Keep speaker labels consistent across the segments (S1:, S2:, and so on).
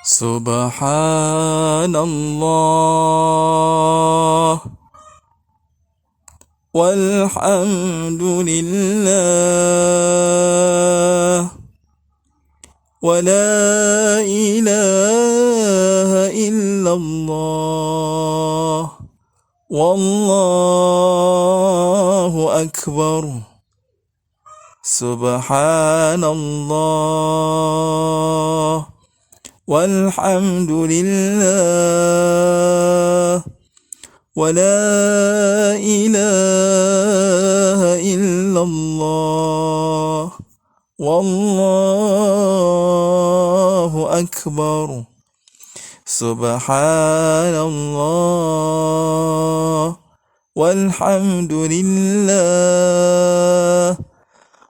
S1: سبحان الله والحمد لله ولا إله إلا الله والله أكبر. سبحان الله والحمد لله ولا إله إلا الله والله أكبر. سبحان الله والحمد لله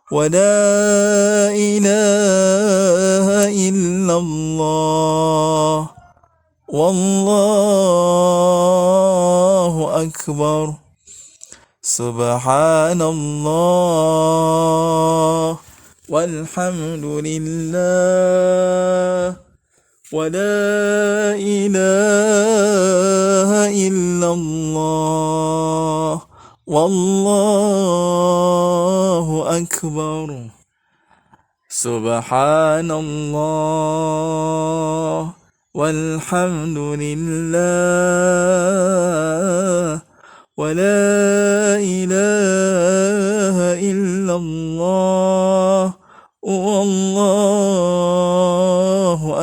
S1: ولا إله إلا الله والله أكبر. سبحان الله والحمد لله ولا إله إلا الله والله أكبر. سبحان الله والحمد لله ولا إله إلا الله والله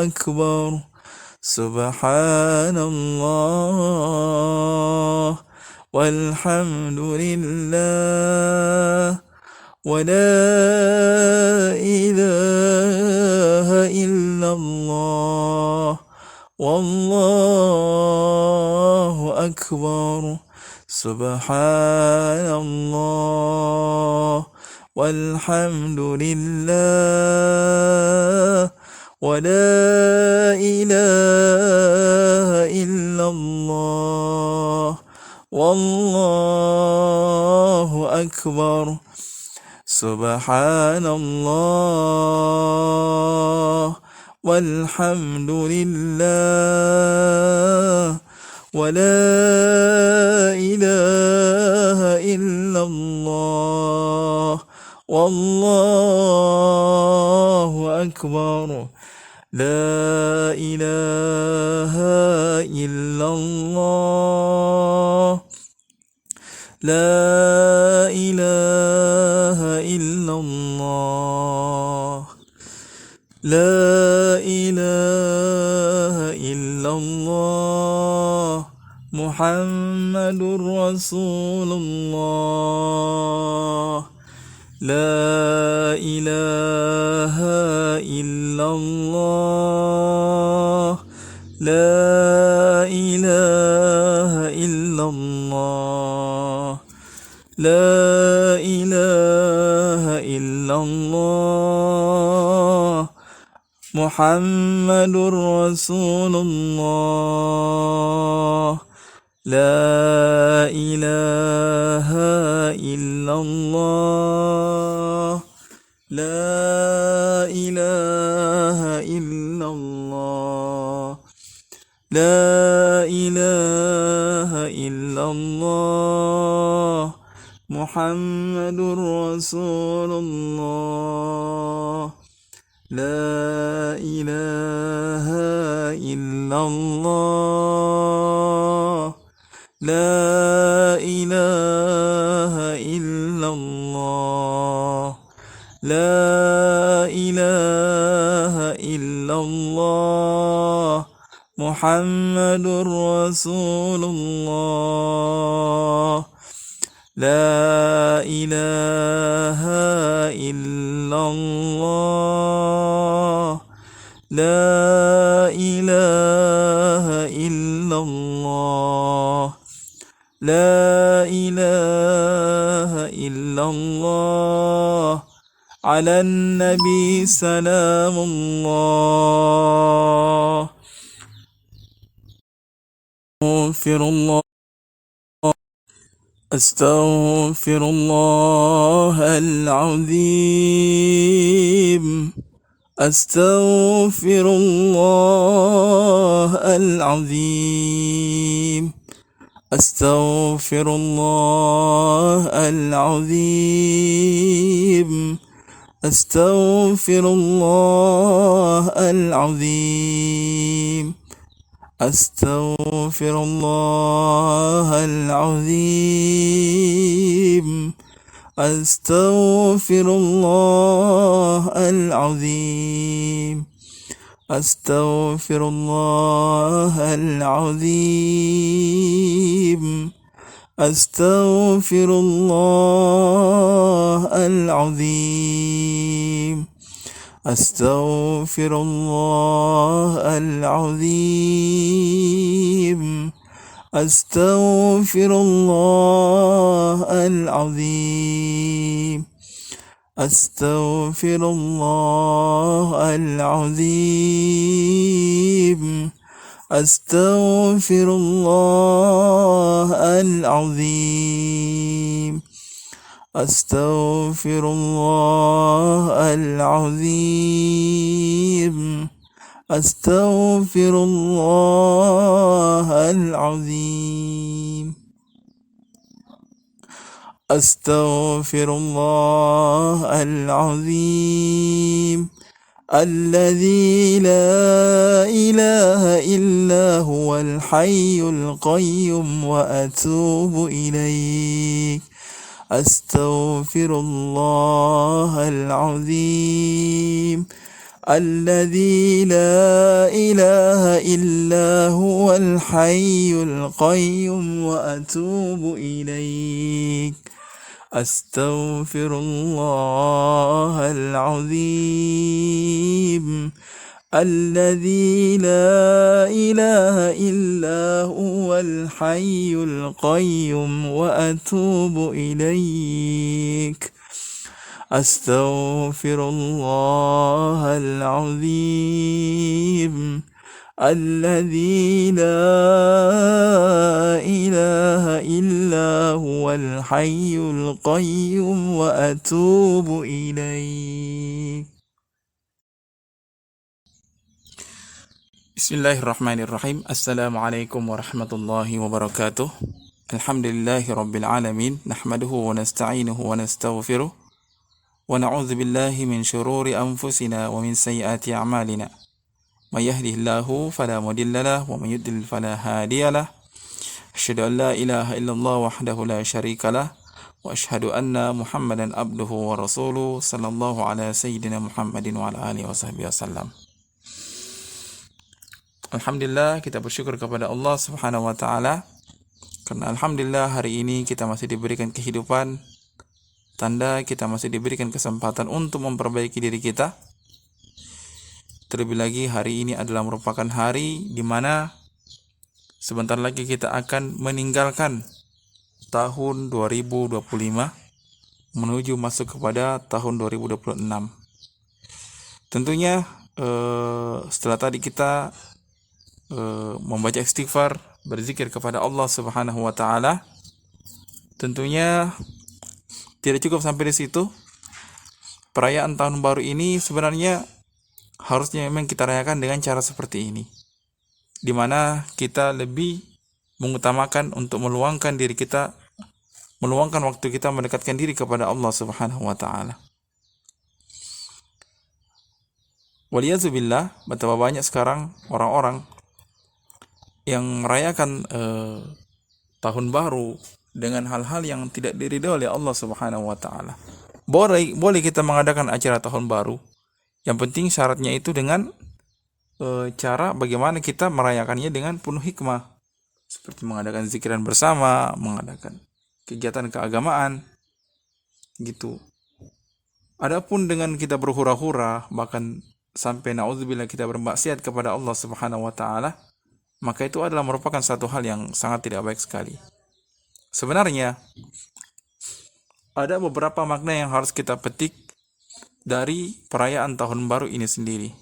S1: أكبر. سبحان الله والحمد لله ولا إله إلا الله والله أكبر. سبحان الله والحمد لله ولا إله إلا الله والله أكبر. سبحان الله والحمد لله ولا إله إلا الله والله أكبر. لا إله إلا الله لا إله إلا الله لا إله إلا الله محمد رسول الله لا إله إلا الله لا إله إلا الله لا إله إلا الله محمد رسول الله لا إله إلا الله لا إله إلا الله لا إله إلا الله محمد رسول الله لا إله إلا الله لا إله إلا الله لا إله إلا الله محمد رسول الله لا إله إلا الله لا إله إلا الله لا إله إلا الله على النبي سلام الله. أستغفر الله أستغفر الله العظيم أستغفر الله العظيم. أستغفر الله العظيم. أستغفر الله العظيم. أستغفر الله العظيم. أستغفر الله العظيم. أستغفر الله العظيم. أستغفر الله العظيم. أستغفر الله العظيم. أستغفر الله العظيم. أستغفر الله العظيم. أستغفر الله العظيم. أستغفر الله العظيم. أستغفر الله العظيم. أستغفر الله العظيم الذي لا إله إلا هو الحي القيوم وأتوب إليه. أستغفر الله العظيم الذي لا إله إلا هو الحي القيوم وأتوب إليك. أستغفر الله العظيم الذي لا إله إلا هو الحي القيوم وأتوب إليك. أستغفر الله العظيم الذي لا إله إلا هو الحي القيوم وأتوب إليه. Bismillahirrahmanirrahim. Assalamualaikum warahmatullahi wabarakatuh. Alhamdulillahi rabbil alamin. Nahmaduhu wa nasta'inuhu wa nastaghfiruh. Wa na'udzu billahi min syururi anfusina wa min sayyiati a'malina. May yahdihillahu fala mudilla lahu wa may yudlil fala hadiyalah. Asyhadu an la ilaha illallah wahdahu la syarikalah wa asyhadu anna Muhammadan abduhu wa rasuluhu sallallahu ala sayyidina Muhammadin wa ala alihi wasahbihi wasallam. Alhamdulillah, kita bersyukur kepada Allah Subhanahu wa taala karena alhamdulillah hari ini kita masih diberikan kehidupan, tanda kita masih diberikan kesempatan untuk memperbaiki diri kita. Terlebih lagi hari ini adalah merupakan hari di mana sebentar lagi kita akan meninggalkan tahun 2025 menuju masuk kepada tahun 2026. Tentunya setelah tadi kita membaca istighfar, berzikir kepada Allah Subhanahu wa taala, tentunya tidak cukup sampai di situ. Perayaan tahun baru ini sebenarnya harusnya memang kita rayakan dengan cara seperti ini, di mana kita lebih mengutamakan untuk meluangkan diri kita, meluangkan waktu kita mendekatkan diri kepada Allah Subhanahu wa taala. Waliyazubillah, betapa banyak sekarang orang-orang yang merayakan tahun baru dengan hal-hal yang tidak diridhoi oleh Allah Subhanahu wa taala. Boleh kita mengadakan acara tahun baru. Yang penting syaratnya itu dengan cara bagaimana kita merayakannya dengan penuh hikmah. Seperti mengadakan zikiran bersama, mengadakan kegiatan keagamaan gitu. Adapun dengan kita berhura-hura, bahkan sampai naudzubillah kita bermaksiat kepada Allah Subhanahu wa taala, maka itu adalah merupakan satu hal yang sangat tidak baik sekali. Sebenarnya ada beberapa makna yang harus kita petik dari perayaan tahun baru ini sendiri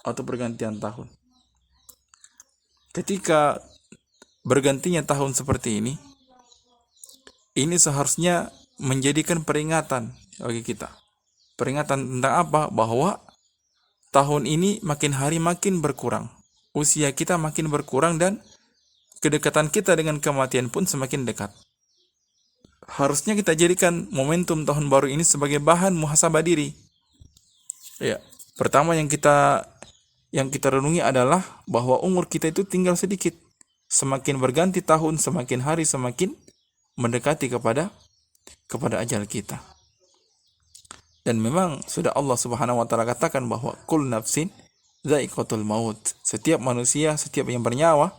S1: atau pergantian tahun. Ketika bergantinya tahun seperti ini seharusnya menjadikan peringatan bagi kita. Peringatan tentang apa? Bahwa tahun ini makin hari makin berkurang. Usia kita makin berkurang dan kedekatan kita dengan kematian pun semakin dekat. Harusnya kita jadikan momentum tahun baru ini sebagai bahan muhasabah diri. Ya, pertama yang kita renungi adalah bahwa umur kita itu tinggal sedikit. Semakin berganti tahun, semakin hari semakin mendekati kepada ajal kita. Dan memang sudah Allah Subhanahu wa taala katakan bahwa kul nafsin dha'iqatul maut. Setiap manusia, setiap yang bernyawa,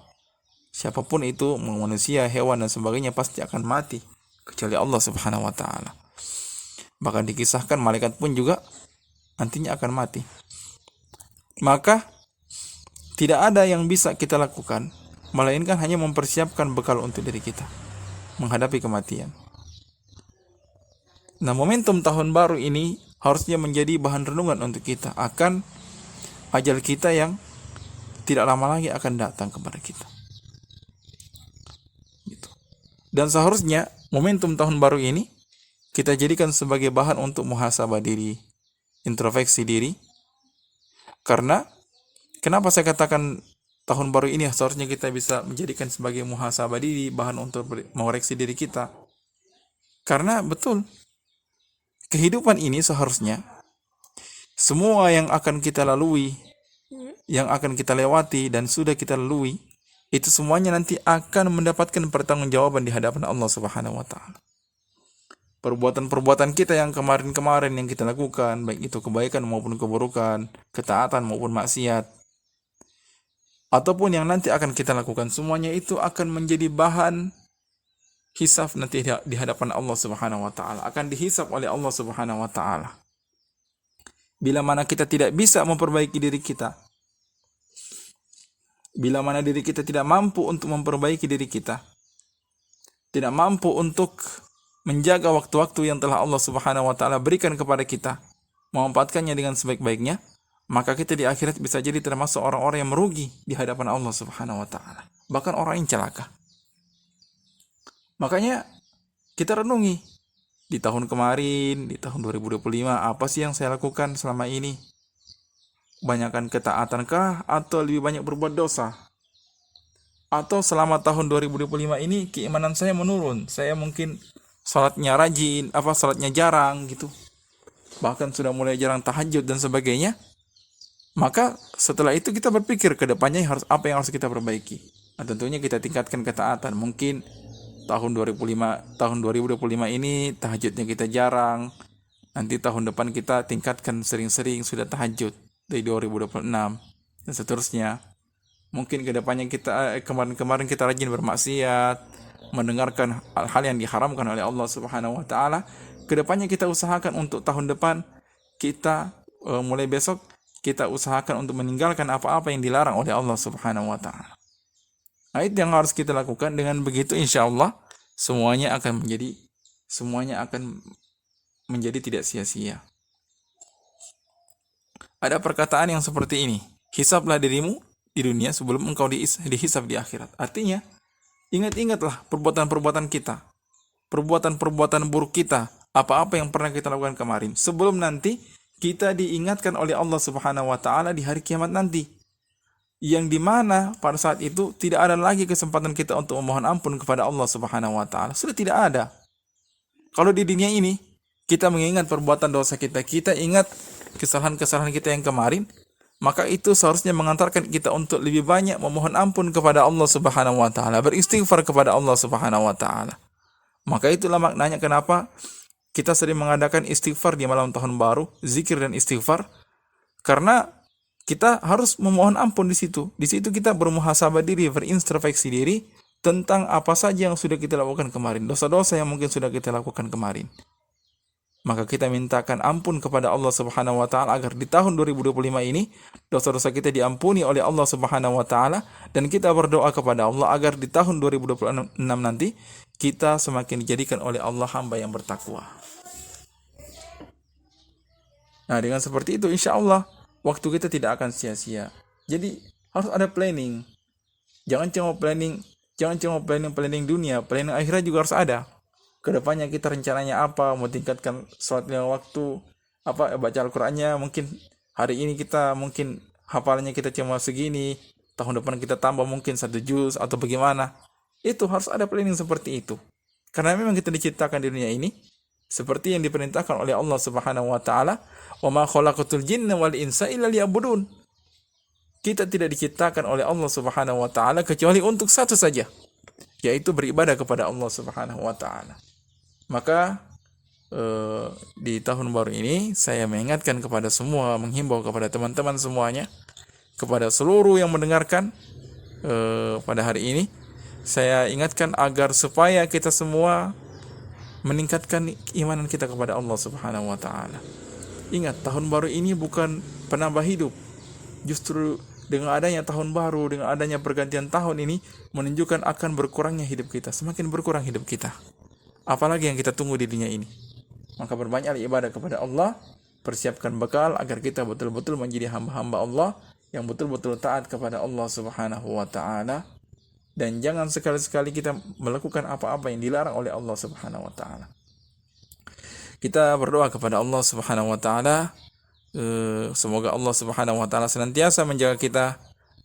S1: siapapun itu, manusia, hewan dan sebagainya, pasti akan mati kecuali Allah Subhanahu wa taala. Bahkan dikisahkan malaikat pun juga nantinya akan mati. Maka tidak ada yang bisa kita lakukan melainkan hanya mempersiapkan bekal untuk diri kita menghadapi kematian. Nah, momentum tahun baru ini harusnya menjadi bahan renungan untuk kita akan ajal kita yang tidak lama lagi akan datang kepada kita. Gitu. Dan seharusnya momentum tahun baru ini kita jadikan sebagai bahan untuk muhasabah diri, introspeksi diri. Karena kenapa saya katakan tahun baru ini seharusnya kita bisa menjadikan sebagai muhasabah diri, bahan untuk mengoreksi diri kita. Karena betul, kehidupan ini seharusnya semua yang akan kita lalui, yang akan kita lewati dan sudah kita lalui, itu semuanya nanti akan mendapatkan pertanggungjawaban di hadapan Allah Subhanahu wa taala. Perbuatan-perbuatan kita yang kemarin-kemarin yang kita lakukan, baik itu kebaikan maupun keburukan, ketaatan maupun maksiat, ataupun yang nanti akan kita lakukan, semuanya itu akan menjadi bahan hisab nanti di hadapan Allah Subhanahu wa taala, akan dihisab oleh Allah Subhanahu wa taala. Bila mana kita tidak bisa memperbaiki diri kita, bila mana diri kita tidak mampu untuk memperbaiki diri kita, tidak mampu untuk menjaga waktu-waktu yang telah Allah Subhanahu wa taala berikan kepada kita, memanfaatkannya dengan sebaik-baiknya, maka kita di akhirat bisa jadi termasuk orang-orang yang merugi di hadapan Allah Subhanahu wa taala, bahkan orang yang celaka. Makanya kita renungi di tahun kemarin, di tahun 2025, apa sih yang saya lakukan selama ini? Banyakkan ketaatankah atau lebih banyak berbuat dosa? Atau selama tahun 2025 ini keimanan saya menurun, saya mungkin salatnya rajin, salatnya jarang gitu. Bahkan sudah mulai jarang tahajud dan sebagainya. Maka setelah itu kita berpikir ke depannya apa yang harus kita perbaiki. Nah, tentunya kita tingkatkan ketaatan. Mungkin tahun 2025 ini tahajudnya kita jarang. Nanti tahun depan kita tingkatkan sering-sering sudah tahajud dari 2026 dan seterusnya. Mungkin kedepannya kemarin kita rajin bermaksiat, mendengarkan hal-hal yang diharamkan oleh Allah Subhanahu wa taala. Kedepannya kita usahakan untuk tahun depan kita mulai besok kita usahakan untuk meninggalkan apa-apa yang dilarang oleh Allah Subhanahu wa taala. Nah, itu yang harus kita lakukan. Dengan begitu insya Allah semuanya akan menjadi tidak sia-sia. Ada perkataan yang seperti ini, hisablah dirimu di dunia sebelum engkau dihisab di akhirat. Artinya, ingat-ingatlah perbuatan-perbuatan kita, perbuatan-perbuatan buruk kita, apa-apa yang pernah kita lakukan kemarin, sebelum nanti kita diingatkan oleh Allah Subhanahu wa taala di hari kiamat nanti. Yang dimana pada saat itu tidak ada lagi kesempatan kita untuk memohon ampun kepada Allah Subhanahu wa taala. Sudah tidak ada. Kalau di dunia ini kita mengingat perbuatan dosa kita, kita ingat kesalahan-kesalahan kita yang kemarin, maka itu seharusnya mengantarkan kita untuk lebih banyak memohon ampun kepada Allah Subhanahu wa taala, beristighfar kepada Allah Subhanahu wa taala. Maka itulah maknanya kenapa kita sering mengadakan istighfar di malam tahun baru, zikir dan istighfar, karena kita harus memohon ampun di situ. Di situ kita bermuhasabah diri, berintrospeksi diri tentang apa saja yang sudah kita lakukan kemarin, dosa-dosa yang mungkin sudah kita lakukan kemarin. Maka kita mintakan ampun kepada Allah Subhanahu wa taala agar di tahun 2025 ini dosa-dosa kita diampuni oleh Allah Subhanahu wa taala, dan kita berdoa kepada Allah agar di tahun 2026 nanti kita semakin dijadikan oleh Allah hamba yang bertakwa. Nah, dengan seperti itu insya Allah waktu kita tidak akan sia-sia. Jadi harus ada planning. Jangan cuma planning dunia, planning akhirat juga harus ada. Kedepannya kita rencananya apa, mau tingkatkan sholat lima waktu, baca Al-Qur'annya mungkin Hari ini kita mungkin hafalannya kita cuma segini, tahun depan kita tambah mungkin 1 juz atau bagaimana. Itu harus ada planning seperti itu. Karena memang kita diciptakan di dunia ini seperti yang diperintahkan oleh Allah Subhanahu wa taala, "Wa ma khalaqatul jinna wal insa illa liya'budun." Kita tidak diciptakan oleh Allah Subhanahu wa taala kecuali untuk satu saja, yaitu beribadah kepada Allah Subhanahu wa taala. Maka di tahun baru ini saya mengingatkan kepada semua, menghimbau kepada teman-teman semuanya, kepada seluruh yang mendengarkan pada hari ini, saya ingatkan agar supaya kita semua meningkatkan keimanan kita kepada Allah Subhanahu wa taala. Ingat, tahun baru ini bukan penambah hidup. Justru dengan adanya tahun baru, dengan adanya pergantian tahun ini menunjukkan akan berkurangnya hidup kita, semakin berkurang hidup kita. Apalagi yang kita tunggu di dunia ini. Maka berbanyaklah ibadah kepada Allah, persiapkan bekal agar kita betul-betul menjadi hamba-hamba Allah yang betul-betul taat kepada Allah Subhanahu wa taala. Dan jangan sekali-sekali kita melakukan apa-apa yang dilarang oleh Allah Subhanahu wa taala. Kita berdoa kepada Allah Subhanahu wa taala, semoga Allah Subhanahu wa taala senantiasa menjaga kita,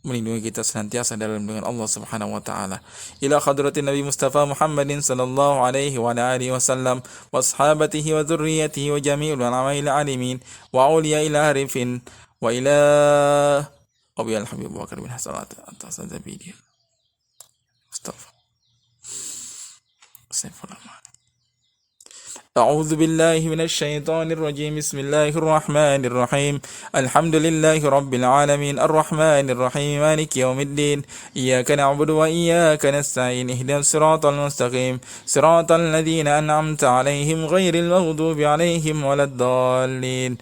S1: melindungi kita senantiasa dalam lindungan Allah Subhanahu wa taala. Ila hadratin Nabi Mustafa Muhammadin sallallahu alaihi wa alihi wasallam wa ashabatihi wa dzurriyyatihi wa jami'il ulamail alimin wa awliya'il arifin wa ila Abil Habib Bakar bin Hasan atas video. أعوذ بالله من الشيطان الرجيم بسم الله الرحمن الرحيم الحمد لله رب العالمين الرحمن الرحيم مالك يوم الدين إياك نعبد وإياك نستعين اهدنا الصراط المستقيم صراط الذين أنعمت عليهم غير المغضوب عليهم ولا الضالين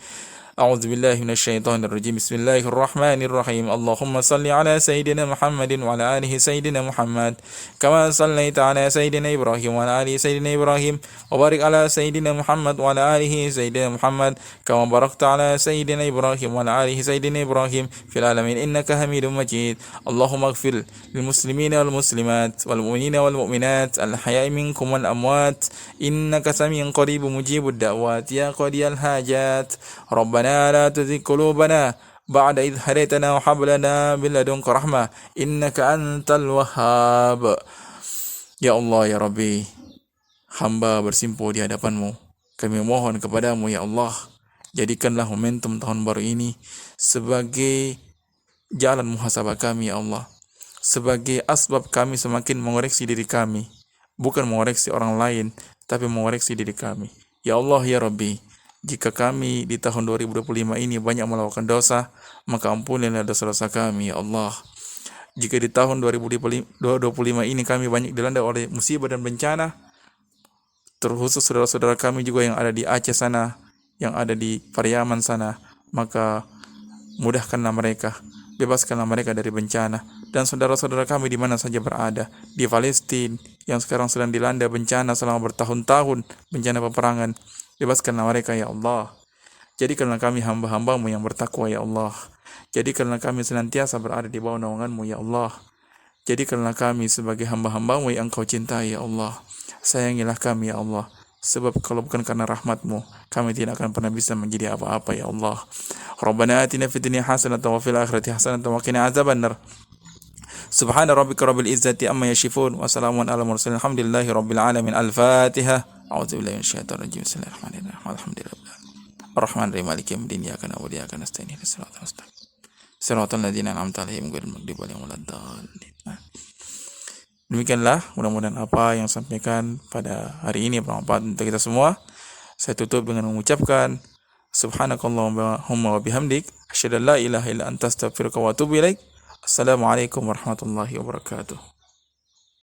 S1: أعوذ بالله من الشيطان الرجيم بسم الله الرحمن الرحيم اللهم صل على سيدنا محمد وعلى آله سيدنا محمد كما صليت على سيدنا إبراهيم وعلى آله سيدنا إبراهيم وبارك على سيدنا محمد وعلى آله سيدنا محمد كما باركت على سيدنا إبراهيم وعلى آله سيدنا إبراهيم في العالمين إنك حميد مجيد اللهم اغفر للمسلمين والمسلمات والمؤمنين والمؤمنات الأحياء منكم والأموات إنك سميع قريب مجيب الدعوات يا قاضي الحاجات ربنا لا تزغ قلوبنا بعد إذ هديتنا وهب لنا من لدنك رحمة إنك أنت الوهاب. Ya Allah, ya Rabbi, hamba bersimpuh di hadapan-Mu. Kami mohon kepadamu, ya Allah, jadikanlah momentum tahun baru ini sebagai jalan muhasabah kami, ya Allah, sebagai asbab kami semakin mengoreksi diri kami, bukan mengoreksi orang lain, tapi mengoreksi diri kami. Ya Allah, ya Rabbi, jika kami di tahun 2025 ini banyak melakukan dosa, maka ampunilah dosa-dosa kami, ya Allah. Jika di tahun 2025 ini kami banyak dilanda oleh musibah dan bencana, terkhusus saudara-saudara kami juga yang ada di Aceh sana, yang ada di Pariaman sana, maka mudahkanlah mereka, bebaskanlah mereka dari bencana. Dan saudara-saudara kami di mana saja berada, di Palestina yang sekarang sedang dilanda bencana selama bertahun-tahun, bencana peperangan, bebaskanlah mereka, ya Allah. Jadikanlah kami hamba-hamba-Mu yang bertakwa, ya Allah. Jadikanlah kami senantiasa berada di bawah naungan-Mu, ya Allah. Jadikanlah kami sebagai hamba-hamba-Mu yang Engkau cintai, ya Allah. Sayangilah kami, ya Allah. Sebab kalau bukan karena rahmat-Mu, kami tidak akan pernah bisa menjadi apa-apa, ya Allah. Rabbana atina fid dunya hasanatan wa fil akhirati hasanatan wa qina adzabannar. Subhana rabbika rabbil izzati amma yasifun wa salamun alal mursalin alhamdulillahi rabbil alamin. Al-Fatihah. A'udzu billahi minasyaitonir rajim. Bismillahirrahmanirrahim. Alhamdulillah. Ar-Rahmanir-Rahim. Maliki yaumiddin. Iyyaka na'budu wa iyyaka nasta'in. Ihdinas siratal mustaqim. Siratal ladzina an'amta 'alaihim ghairil maghdubi 'alaihim waladdallin. Demikianlah mudah-mudahan apa yang sampaikan pada hari ini bermanfaat untuk kita semua. Saya tutup dengan mengucapkan subhanakallahumma wa bihamdik asyhadu an la ilaha illa anta astaghfiruka wa atubu ilaik. Assalamualaikum warahmatullahi wabarakatuh.